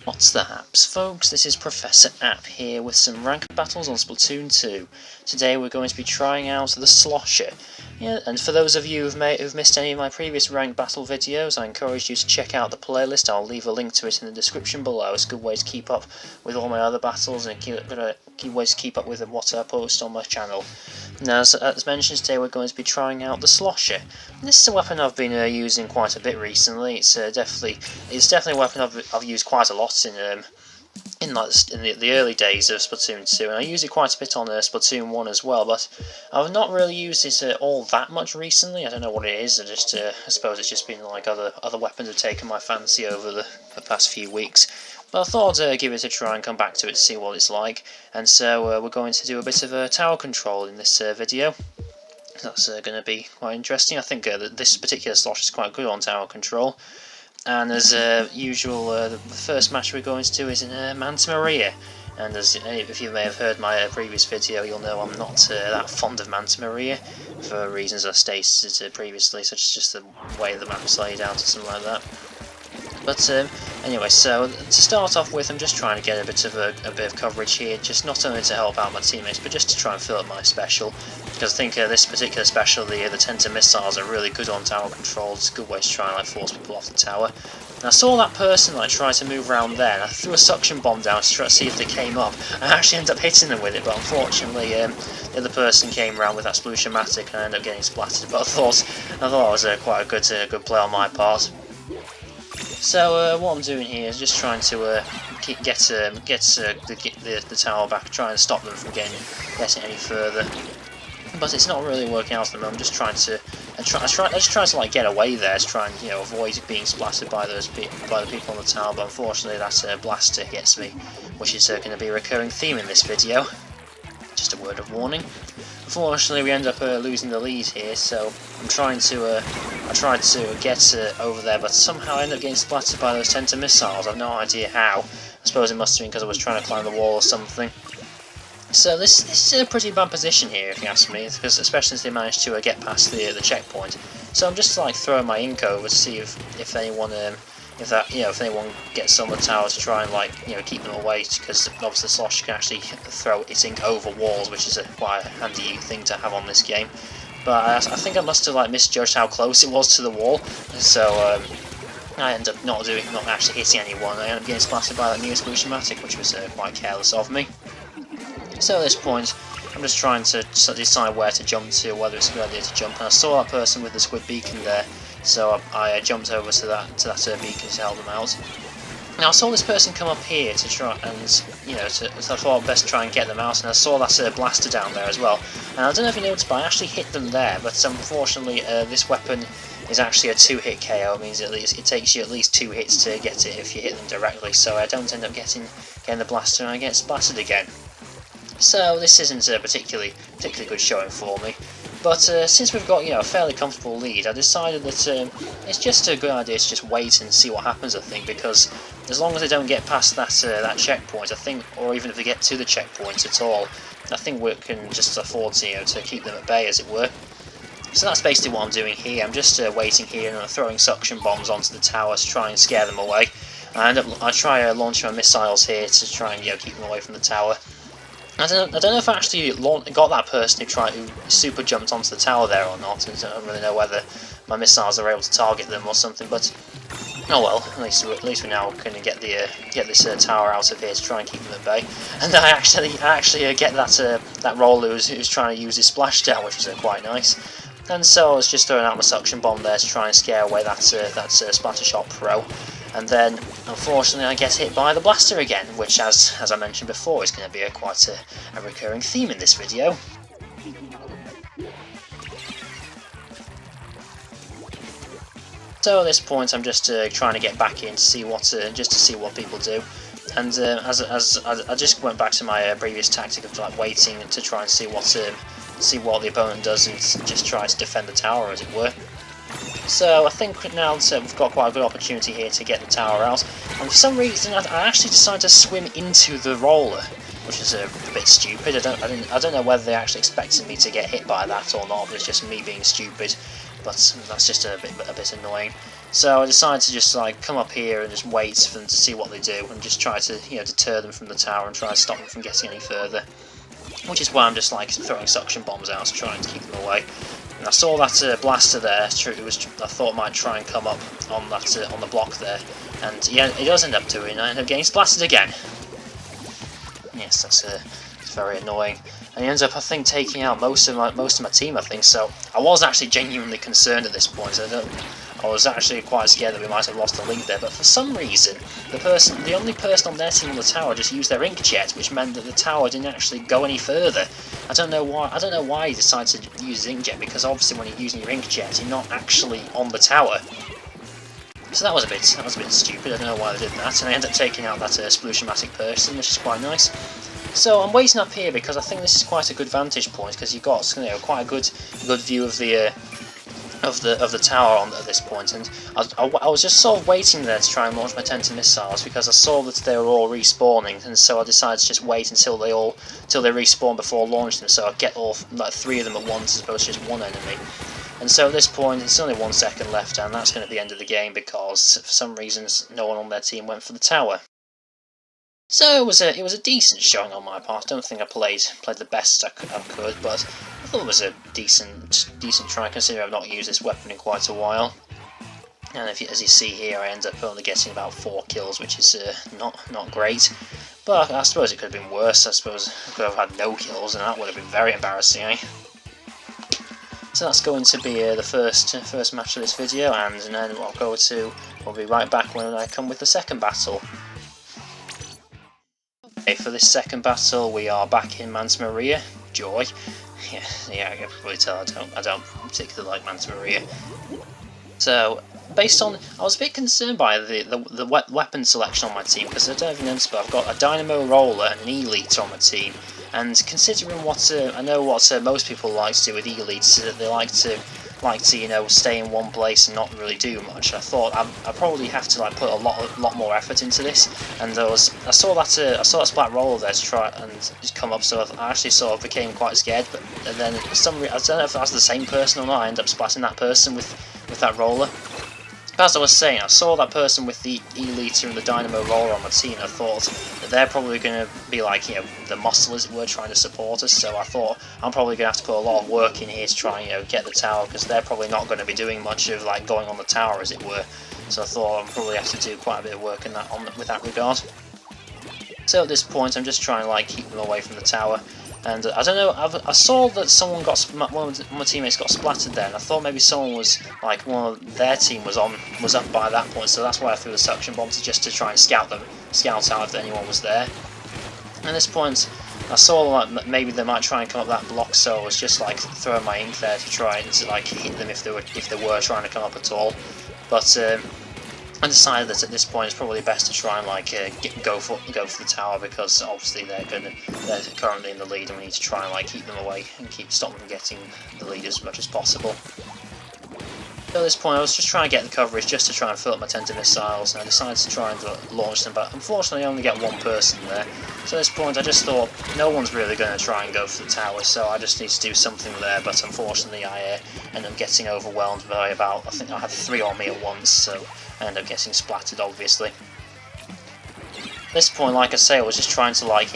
What's the haps, folks? This is Professor App here with some ranked battles on Splatoon 2. Today we're going to be trying out the Slosher. Yeah, and for those of you who've missed any of my previous ranked battle videos, I encourage you to check out the playlist. I'll leave a link to it in the description below. It's a good way to keep up with all my other battles and keep ways to keep up with what I post on my channel. Now, as mentioned, today we're going to be trying out the Slosher. This is a weapon I've been using quite a bit recently. It's definitely a weapon I've used quite a lot in the early days of Splatoon 2, and I use it quite a bit on Splatoon 1 as well, but I've not really used it all that much recently. I don't know what it is. I suppose it's just been like other weapons have taken my fancy over the past few weeks. But I thought I'd give it a try and come back to it to see what it's like. And so we're going to do a bit of tower control in this video. That's going to be quite interesting. I think that this particular slot is quite good on tower control. And as usual, the first match we're going to do is in Manta Maria. And as if you may have heard my previous video, you'll know I'm not that fond of Manta Maria, for reasons I stated previously, such as just the way the map's laid out or something like that. But anyway, so to start off with, I'm just trying to get a bit of coverage here, just not only to help out my teammates, but just to try and fill up my special. Because I think this particular special, the tenter missiles, are really good on tower control. It's a good way to try and force people off the tower. And I saw that person try to move around there, and I threw a suction bomb down to try to see if they came up. I actually ended up hitting them with it, but unfortunately the other person came around with that Sploosher-matic and I ended up getting splattered. But I thought it was quite a good play on my part. So what I'm doing here is just trying to get the tower back, trying to stop them from getting any further. But it's not really working out at the moment. I'm just trying to get away there, to try and avoid being splattered by the people on the tower. But unfortunately, that blaster gets me, which is going to be a recurring theme in this video. Just a word of warning. Unfortunately, we end up losing the lead here, so I tried to get over there, but somehow I ended up getting splattered by those tenter missiles. I've no idea how. I suppose it must have been because I was trying to climb the wall or something. So this is a pretty bad position here, if you ask me, because especially since they managed to get past the checkpoint. So I'm just throwing my ink over to see if anyone if anyone gets on the tower to try and keep them away, because obviously Slosher can actually throw its ink over walls, which is quite a handy thing to have on this game. But I think I must have misjudged how close it was to the wall, so I ended up not actually hitting anyone. I ended up getting splattered by that new Sploosher-matic, which was quite careless of me. So at this point, I'm just trying to decide where to jump to, whether it's a good idea to jump. And I saw that person with the squid beacon there, so I jumped over to that beacon to help them out. Now I saw this person come up here to try and so I thought I'd best try and get them out, and I saw that blaster down there as well. And I don't know if you noticed, but I actually hit them there. But unfortunately, this weapon is actually a 2-hit KO. It means it takes you at least 2 hits to get it if you hit them directly. So I don't end up getting the blaster, and I get splattered again. So this isn't a particularly good showing for me. But since we've got a fairly comfortable lead, I decided that it's just a good idea to just wait and see what happens. I think, because as long as they don't get past that checkpoint, I think, or even if they get to the checkpoint at all, I think we can just afford to keep them at bay, as it were. So that's basically what I'm doing here. I'm just waiting here and throwing suction bombs onto the tower to try and scare them away. I try launching my missiles here to try and keep them away from the tower. I don't know if I actually got that person who super jumped onto the tower there or not. I don't really know whether my missiles are able to target them or something, but oh well. At least we're now going to get this tower out of here to try and keep them at bay. And I actually get that roller who's trying to use his splashdown, which is quite nice. And so I was just throwing out my suction bomb there to try and scare away that Splattershot Pro. And then, unfortunately, I get hit by the blaster again, which, as I mentioned before, is going to be quite a recurring theme in this video. So at this point, I'm just trying to get back in to see what people do. And as I just went back to my previous tactic of waiting to try and see what the opponent does and just try to defend the tower, as it were. So I think now we've got quite a good opportunity here to get the tower out, and for some reason I actually decided to swim into the roller, which is a bit stupid. I don't know whether they actually expected me to get hit by that or not, but it's just me being stupid. but that's just a bit annoying. So I decided to just like come up here and just wait for them to see what they do, and just try to deter them from the tower and try to stop them from getting any further. Which is why I'm just like throwing suction bombs out to try and keep them away. And I saw that blaster there. I thought might try and come up on that on the block there, and yeah, it does end up doing. I end up getting splattered again. Yes, that's it's very annoying. And he ends up, I think, taking out most of my team, I think. So I was actually genuinely concerned at this point. I was actually quite scared that we might have lost the lead there. But for some reason, the only person on their team on the tower just used their inkjet, which meant that the tower didn't actually go any further. I don't know why he decided to use his inkjet, because obviously when you're using your inkjet, you're not actually on the tower. So that was a bit stupid. I don't know why they did that. And I ended up taking out that Splooshomatic person, which is quite nice. So I'm waiting up here because I think this is quite a good vantage point, because you've got quite a good view of the tower at this point, and I was just sort of waiting there to try and launch my Tenta missiles, because I saw that they were all respawning, and so I decided to just wait until they respawn before launching them, so I'd get all like 3 of them at once as opposed to just one enemy. And so at this point, it's only 1 second left, and that's going to be the end of the game because for some reasons no one on their team went for the tower. So it was a decent showing on my part. I don't think I played the best I could, but I thought it was a decent try, considering I've not used this weapon in quite a while. And as you see here, I end up only getting about 4 kills, which is not great. But I suppose it could have been worse. I suppose I could have had no kills, and that would have been very embarrassing, eh? So that's going to be the first match of this video, and then we'll be right back when I come with the second battle. Okay, for this second battle, we are back in Manta Maria. Joy. Yeah, I can probably tell I don't particularly like Manta Maria. So, based on, I was a bit concerned by the weapon selection on my team, because I don't even notice, but I've got a Dynamo Roller and an E-Liter on my team. And considering what I know what most people like to do with E-Liters, is that they like to stay in one place and not really do much. I thought I probably have to like put a lot more effort into this, and I saw that Splat Roller there to try and just come up, so I actually sort of became quite scared. But then for some reason, I don't know if that's the same person or not, I ended up splatting that person with that roller. As I was saying, I saw that person with the E-Liter and the Dynamo Roller on my team, and I thought that they're probably going to be like, the muscle, as it were, trying to support us, so I thought I'm probably going to have to put a lot of work in here to try and, get the tower, because they're probably not going to be doing much of, like, going on the tower, as it were, so I thought I'd probably have to do quite a bit of work in with that regard. So at this point, I'm just trying to, like, keep them away from the tower. And I don't know, I saw that someone one of my teammates got splattered there, and I thought maybe someone was, like, one of their team was up by that point, so that's why I threw the suction bombs, just to try and scout out if anyone was there. And at this point, I saw like maybe they might try and come up that block, so I was just like throwing my ink there to try and like hit them if they were trying to come up at all. But I decided that at this point it's probably best to try and like go for the tower, because obviously they're currently in the lead, and we need to try and like keep them away and stop them getting the lead as much as possible. So at this point I was just trying to get the coverage just to try and fill up my Tenta missiles, and I decided to try and launch them, but unfortunately I only get one person there. So at this point I just thought no one's really going to try and go for the tower, so I just need to do something there, but unfortunately I ended up getting overwhelmed by about, I think I had 3 on me at once, so I ended up getting splattered, obviously. At this point, like I say, I was just trying to like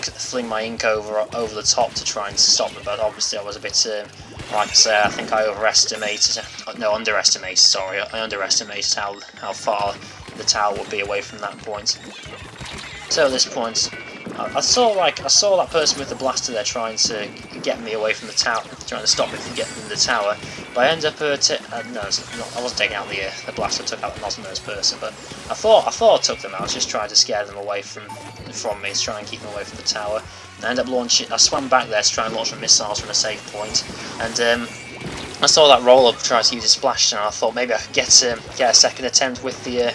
fling my ink over the top to try and stop them, but obviously I was a bit like I say, I think I underestimated how far the tower would be away from that point. So at this point, I saw that person with the blaster there trying to get me away from the tower, trying to stop me from getting in the tower. But I ended up I wasn't taking out the blaster. I took out the Nosmose person, but I thought I took them out. I was just trying to scare them away from me, to try and keep them away from the tower. And I ended up launching. I swam back there to try and launch my missiles from a safe point, and I saw that roller try to use a splash, and I thought maybe I could get a second attempt with the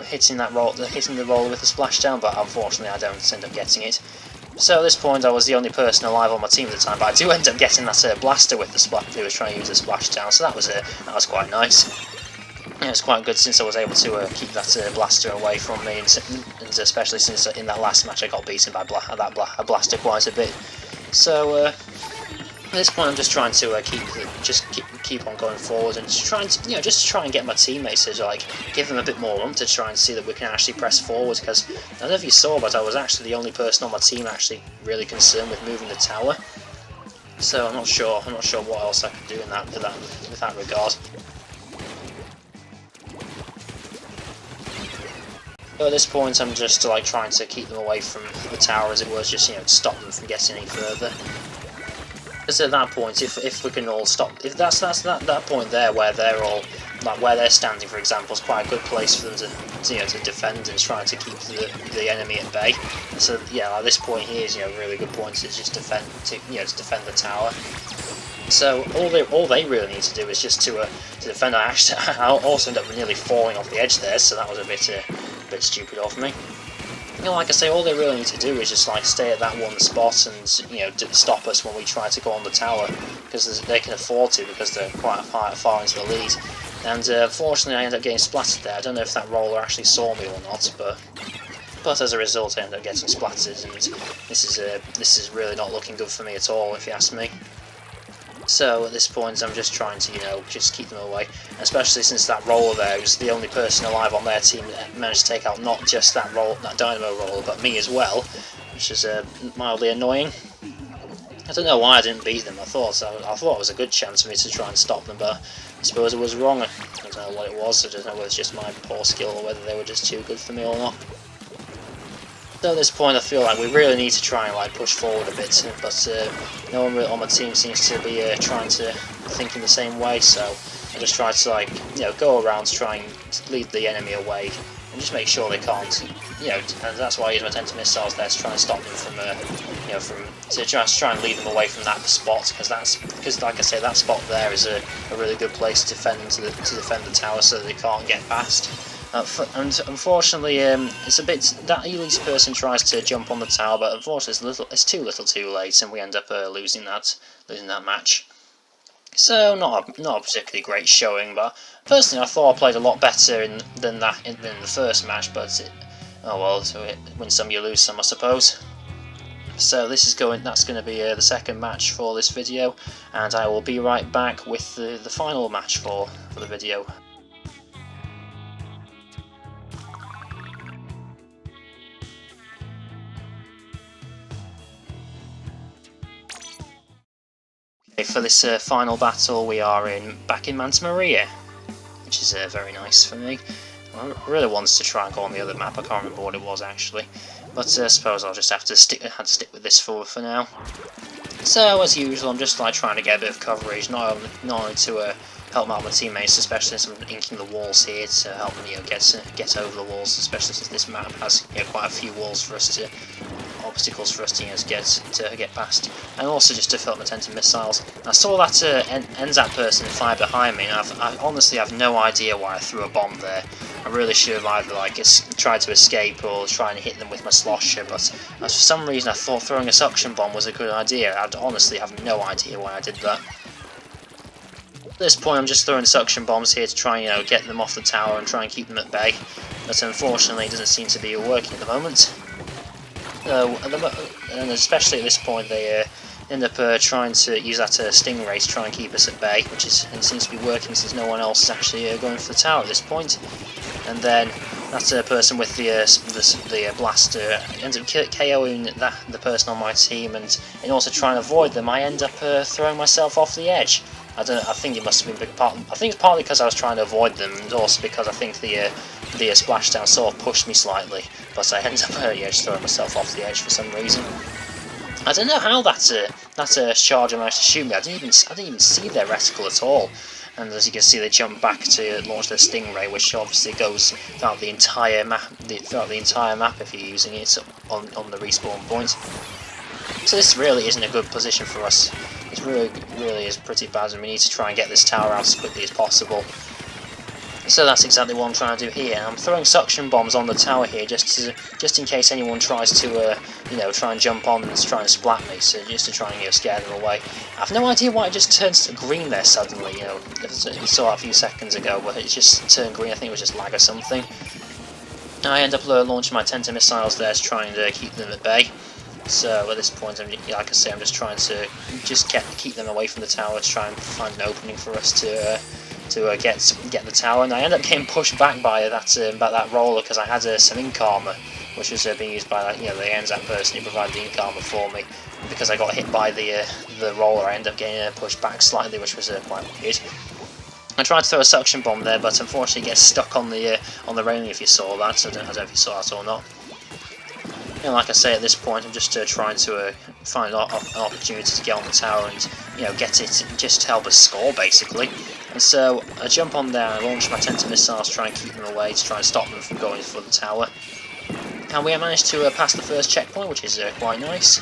hitting the roller with the splashdown, but unfortunately I don't end up getting it. So at this point I was the only person alive on my team at the time, but I do end up getting that blaster with the splash who was trying to use the splashdown, so that was quite nice. Yeah, it's quite good since I was able to keep that blaster away from me, and especially since in that last match I got beaten by a blaster quite a bit. So at this point I'm just trying to keep on going forward and just to try and get my teammates to like give them a bit more oomph to try and see that we can actually press forward. Because I don't know if you saw, but I was actually the only person on my team actually really concerned with moving the tower. So I'm not sure what else I could do in that with that regard. But at this point, I'm just like trying to keep them away from the tower, as it was, just to stop them from getting any further. Because at that point, if we can all stop, if that's that point there where they're all like where they're standing, for example, is quite a good place for them to defend and try to keep the enemy at bay. So yeah, at this point here is a really good point to just defend defend the tower. So all they really need to do is just to defend. I also ended up nearly falling off the edge there, so that was a bit stupid of me. Like I say, all they really need to do is just like stay at that one spot and stop us when we try to go on the tower, because they can afford to, because they're quite far into the lead. And unfortunately, I ended up getting splattered there. I don't know if that roller actually saw me or not, but as a result, I ended up getting splattered, and this is really not looking good for me at all, if you ask me. So at this point, I'm just trying to, just keep them away. Especially since that roller there was the only person alive on their team that managed to take out not just that dynamo roller, but me as well, which is mildly annoying. I don't know why I didn't beat them. I thought it was a good chance for me to try and stop them, but I suppose it was wrong. I don't know what it was. I don't know whether it's just my poor skill or whether they were just too good for me or not. So at this point, I feel like we really need to try and like push forward a bit, but no one really on my team seems to be trying to think in the same way. So I just try to go around to try and lead the enemy away and just make sure they can't, and that's why I use my tenta missiles there to try and stop them from, to try and lead them away from that spot, because like I say, that spot there is a really good place to defend the tower so that they can't get past. And unfortunately, it's a bit that elite person tries to jump on the tower, but unfortunately, it's too little, too late, and we end up losing that match. So not a particularly great showing, but personally, I thought I played a lot better than the first match. But oh well, so win some, you lose some, I suppose. So that's going to be the second match for this video, and I will be right back with the final match for the video. For this final battle, we are back in Manta Maria, which is very nice for me. I really wanted to try and go on the other map. I can't remember what it was actually, but I suppose I'll just have to stick with this for now. So as usual, I'm just like trying to get a bit of coverage, not only to help out my teammates, especially since I'm inking the walls here to help them get over the walls, especially since this map has quite a few walls for us to. Obstacles for us to get past, and also just to fill up my tenta missiles. I saw that NZAP person fire behind me, and I honestly have no idea why I threw a bomb there. I really should have either tried to escape or try and hit them with my Slosher, but for some reason I thought throwing a suction bomb was a good idea. I honestly have no idea why I did that. At this point, I'm just throwing suction bombs here to try and get them off the tower and try and keep them at bay, but unfortunately it doesn't seem to be working at the moment. And especially at this point, they end up trying to use that stingray to try and keep us at bay, and it seems to be working since no one else is actually going for the tower at this point. And then that person with the blaster ends up KOing the person on my team, and in order to try and avoid them, I end up throwing myself off the edge. I think it must have been a big part. I think it's partly because I was trying to avoid them, and also because I think the splashdown sort of pushed me slightly, but I ended up just throwing myself off the edge for some reason. I don't know how that charger managed to shoot me. I didn't even see their reticle at all. And as you can see, they jump back to launch their stingray, which obviously goes throughout the entire map. If you're using it on the respawn point. So this really isn't a good position for us. It really is pretty bad, and we need to try and get this tower out as quickly as possible. So that's exactly what I'm trying to do here. I'm throwing suction bombs on the tower here, just in case anyone tries to, try and jump on and try and splat me. So just to try and scare them away. I have no idea why it just turns green there suddenly. You saw that a few seconds ago, but it just turned green. I think it was just lag or something. I end up launching my tenta missiles there to try and keep them at bay. So at this point, like I say, I'm just trying to keep them away from the tower to try and find an opening for us to get the tower. And I end up getting pushed back by that roller because I had some ink armor, which was being used by the NZAP person who provided the ink armor for me. And because I got hit by the roller, I ended up getting pushed back slightly, which was quite weird. I tried to throw a suction bomb there, but unfortunately it gets stuck on the railing. If you saw that, I don't know if you saw that or not. And like I say, at this point, I'm just trying to find an opportunity to get on the tower and get it, just to help us score basically. And so I jump on there and I launch my tenta missiles to try and keep them away, to try and stop them from going for the tower. And we managed to pass the first checkpoint, which is quite nice.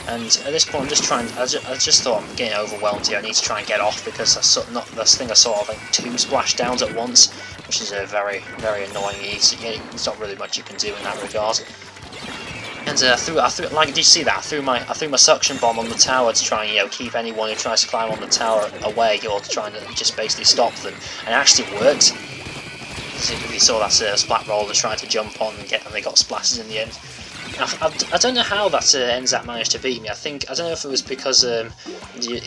And at this point, I just thought I'm getting overwhelmed here. I need to try and get off because I saw like 2 splashdowns at once, which is very, very annoying. There's not really much you can do in that regard. And did you see that? I threw my suction bomb on the tower to try and keep anyone who tries to climb on the tower away, or to try and just basically stop them. And it actually worked. If you saw that splat roller trying to jump on and they got splashes in the end. I don't know how that NZAP managed to beat me. I don't know if it was because of the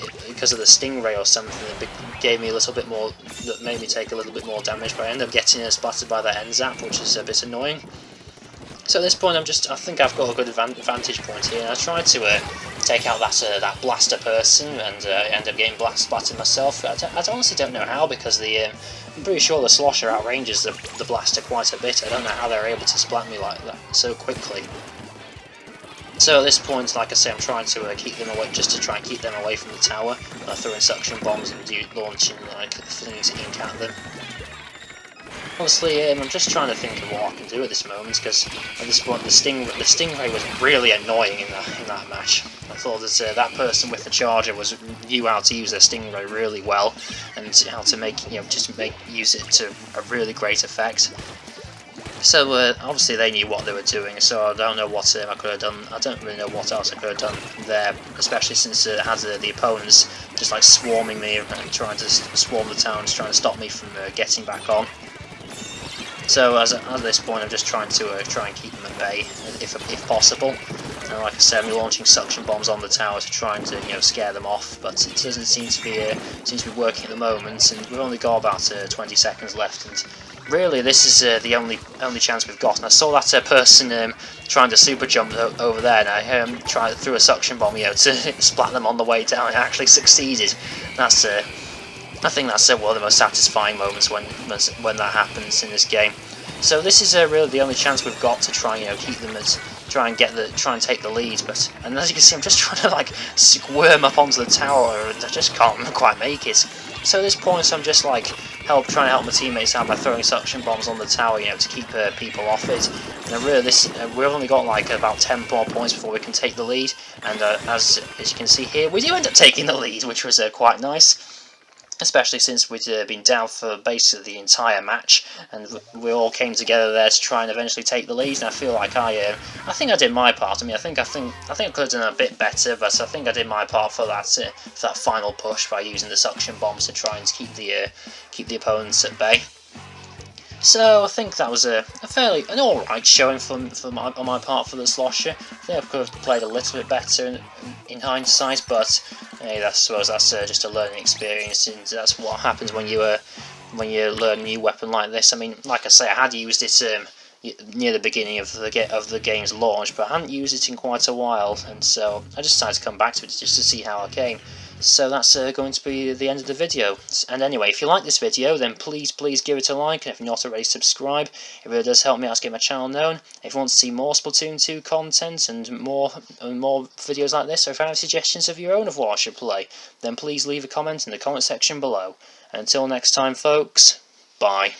stingray or something that gave me a little bit more, that made me take a little bit more damage, but I ended up getting splattered by that NZAP, which is a bit annoying. So at this point, I think I've got a good vantage point here. And I tried to take out that blaster person, and end up getting splattered myself. I honestly don't know how, because I'm pretty sure the Slosher outranges the blaster quite a bit. I don't know how they're able to splat me like that so quickly. So at this point, like I say, I'm trying to keep them away, just to try and keep them away from the tower. Throwing suction bombs and launching things ink at them. Honestly, I'm just trying to think of what I can do at this moment, because at this point the stingray was really annoying in that match. I thought that that person with the charger knew how to use their stingray really well, and how to use it to a really great effect. So obviously they knew what they were doing, so I don't know what I could have done. I don't really know what else I could have done there, especially since it had the opponents just like swarming me and trying to swarm the town, trying to stop me from getting back on. So at this point, I'm just trying to keep them at bay if possible. And like I said, I'm launching suction bombs on the tower to try and scare them off, but it doesn't seem to be working at the moment. And we've only got about 20 seconds left, and really this is the only chance we've got. And I saw that person trying to super jump over there, and I threw a suction bomb to splat them on the way down. It actually succeeded. I think that's one of the most satisfying moments when that happens in this game. So this is really the only chance we've got to try keep them try and take the lead. And as you can see, I'm just trying to squirm up onto the tower, and I just can't quite make it. So at this point, I'm just trying to help my teammates out by throwing suction bombs on the tower, to keep people off it. And really, we've only got about 10 more points before we can take the lead. And as you can see here, we do end up taking the lead, which was quite nice. Especially since we'd been down for basically the entire match, and we all came together there to try and eventually take the lead. And I feel like I think I did my part. I mean, I think I could have done a bit better, but I think I did my part for that final push by using the suction bombs to try and keep the opponents at bay. So I think that was an alright showing on my part for the Slosher. I think I could have played a little bit better in hindsight, but hey, I suppose that's just a learning experience, and that's what happens when you learn a new weapon like this. I mean, like I say, I had used it near the beginning of the game's launch, but I hadn't used it in quite a while, and so I just decided to come back to it just to see how I came. So that's going to be the end of the video. And anyway, if you like this video, then please give it a like, and if you're not already, subscribe. It really does help me out to get my channel known. If you want to see more Splatoon 2 content and more videos like this, or if you have suggestions of your own of what I should play, then please leave a comment in the comment section below. And until next time, folks, bye.